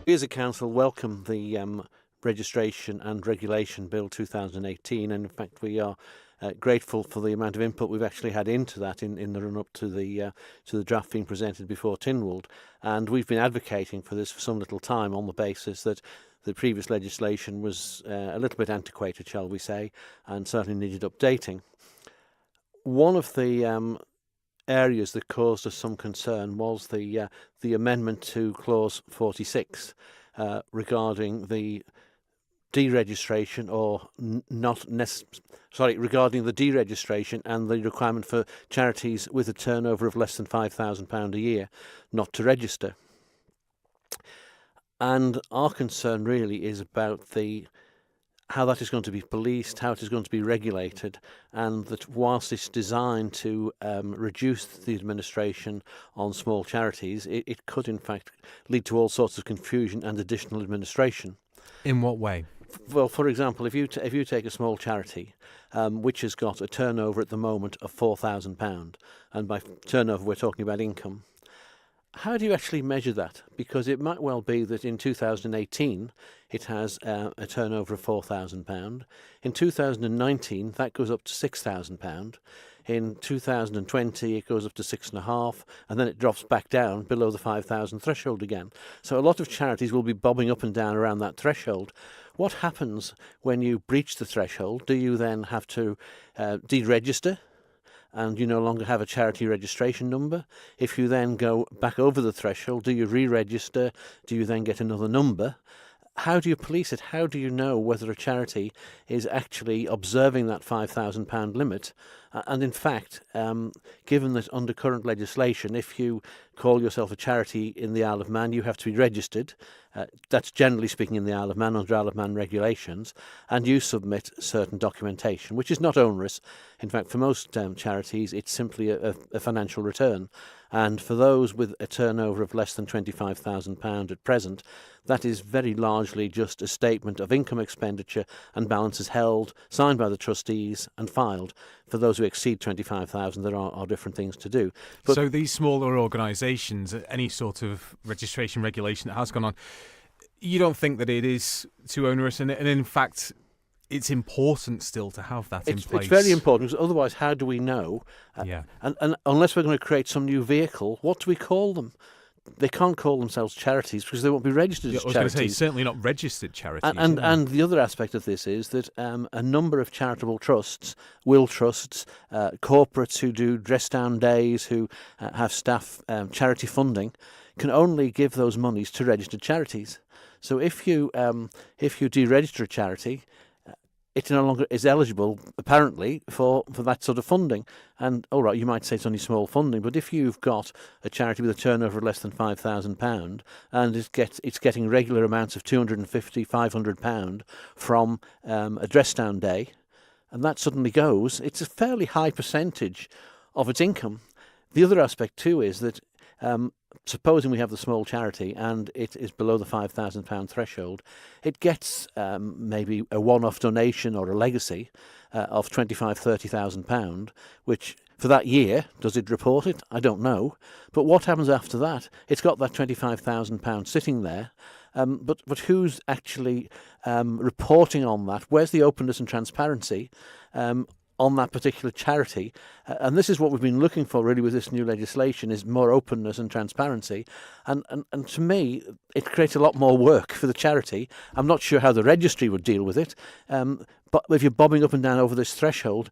We as a council welcome the Registration and Regulation Bill 2018, and in fact we are grateful for the amount of input we've actually had into that in the run-up to the draft being presented before Tynwald. And we've been advocating for this for some little time on the basis that the previous legislation was a little bit antiquated, shall we say, and certainly needed updating. One of the areas that caused us some concern was the amendment to clause 46 regarding the deregistration regarding the deregistration and the requirement for charities with a turnover of less than £5,000 a year not to register. And our concern really is about how that is going to be policed, how it is going to be regulated, and that whilst it's designed to reduce the administration on small charities, it could in fact lead to all sorts of confusion and additional administration. In what way? Well, for example, if you take a small charity which has got a turnover at the moment of £4,000, and by turnover we're talking about income, how do you actually measure that? Because it might well be that in 2018 it has a turnover of £4,000. In 2019 that goes up to £6,000. In 2020 it goes up to 6.5, and then it drops back down below the 5,000 threshold again. So a lot of charities will be bobbing up and down around that threshold. What happens when you breach the threshold? Do you then have to deregister? And you no longer have a charity registration number? If you then go back over the threshold, do you re-register? Do you then get another number? How do you police it? How do you know whether a charity is actually observing that £5,000 limit? And in fact, given that under current legislation, if you call yourself a charity in the Isle of Man, you have to be registered. That's generally speaking in the Isle of Man under Isle of Man regulations, and you submit certain documentation, which is not onerous. In fact, for most charities, it's simply a financial return. And for those with a turnover of less than £25,000 at present, that is very largely just a statement of income expenditure and balances held, signed by the trustees and filed. For those who exceed 25,000, there are different things to do. But so these smaller organisations, any sort of registration regulation that has gone on, you don't think that it is too onerous, and in fact it's important still to have that in place? It's very important, because otherwise how do we know? And unless we're going to create some new vehicle, what do we call them? They can't call themselves charities because they won't be registered as charities. I was going to say, certainly not registered charities. And the other aspect of this is that a number of charitable trusts, will trusts, corporates who do dress-down days, who have staff charity funding, can only give those monies to registered charities. So if you deregister a charity, it no longer is eligible, apparently, for that sort of funding. And, all right, you might say it's only small funding, but if you've got a charity with a turnover of less than £5,000 and it's getting regular amounts of £250, £500 from a dress-down day, and that suddenly goes, it's a fairly high percentage of its income. The other aspect, too, is that supposing we have the small charity and it is below the £5,000 threshold, it gets maybe a one-off donation or a legacy of £25,000, £30,000, which for that year, does it report it? I don't know. But what happens after that? It's got that £25,000 sitting there. But who's actually reporting on that? Where's the openness and transparency on that particular charity? And this is what we've been looking for really with this new legislation, is more openness and transparency. And to me, it creates a lot more work for the charity. I'm not sure how the registry would deal with it, but if you're bobbing up and down over this threshold,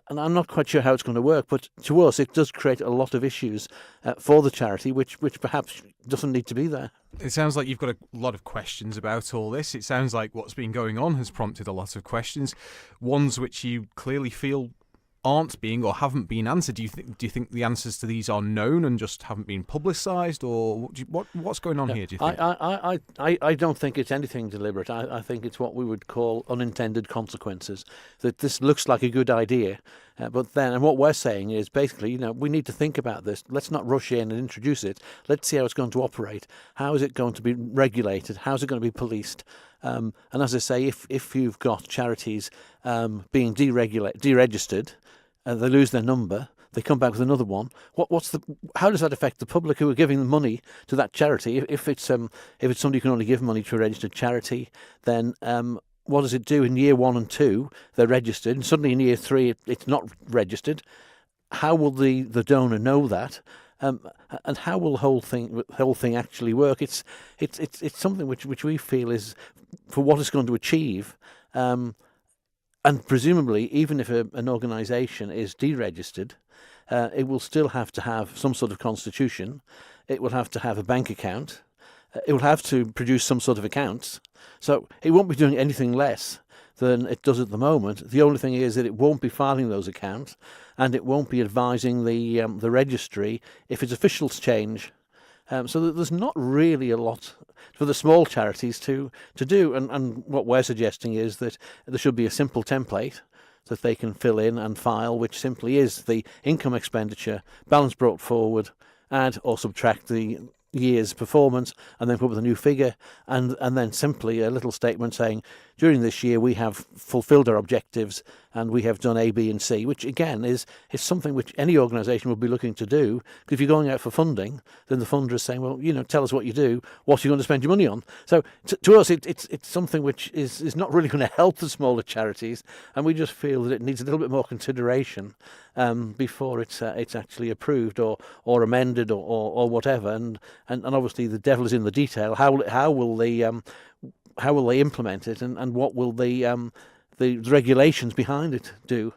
and I'm not quite sure how it's going to work, but to us it does create a lot of issues for the charity, which perhaps doesn't need to be there. It sounds like you've got a lot of questions about all this. It sounds like what's been going on has prompted a lot of questions, ones which you clearly feel aren't being or haven't been answered. Do you think the answers to these are known and just haven't been publicised, or what's going on here? Do you think? I don't think it's anything deliberate. I think it's what we would call unintended consequences. That this looks like a good idea, but then, and what we're saying is basically, we need to think about this. Let's not rush in and introduce it. Let's see how it's going to operate. How is it going to be regulated? How is it going to be policed? And as I say, if you've got charities being deregistered, they lose their number, they come back with another one. How does that affect the public who are giving the money to that charity? If it's somebody who can only give money to a registered charity, then what does it do in year 1 and 2? They're registered, and suddenly in year 3 it's not registered. How will the donor know that? And how will the whole thing actually work? It's something which we feel is for what it's going to achieve, and presumably even if an organisation is deregistered, it will still have to have some sort of constitution. It will have to have a bank account. It will have to produce some sort of accounts. So it won't be doing anything less than it does at the moment. The only thing is that it won't be filing those accounts, and it won't be advising the registry if its officials change. So there's not really a lot for the small charities to do. And what we're suggesting is that there should be a simple template that they can fill in and file, which simply is the income expenditure, balance brought forward, add or subtract the year's performance, and then put with a new figure, and then simply a little statement saying, during this year we have fulfilled our objectives and we have done A, B and C, which again is something which any organisation would be looking to do. Because if you're going out for funding, then the funder is saying, well, tell us what you do, what are you going to spend your money on? So to us it's something which is not really going to help the smaller charities, and we just feel that it needs a little bit more consideration before it's actually approved or amended or whatever. And obviously the devil is in the detail. How will they implement it, and what will the regulations behind it do?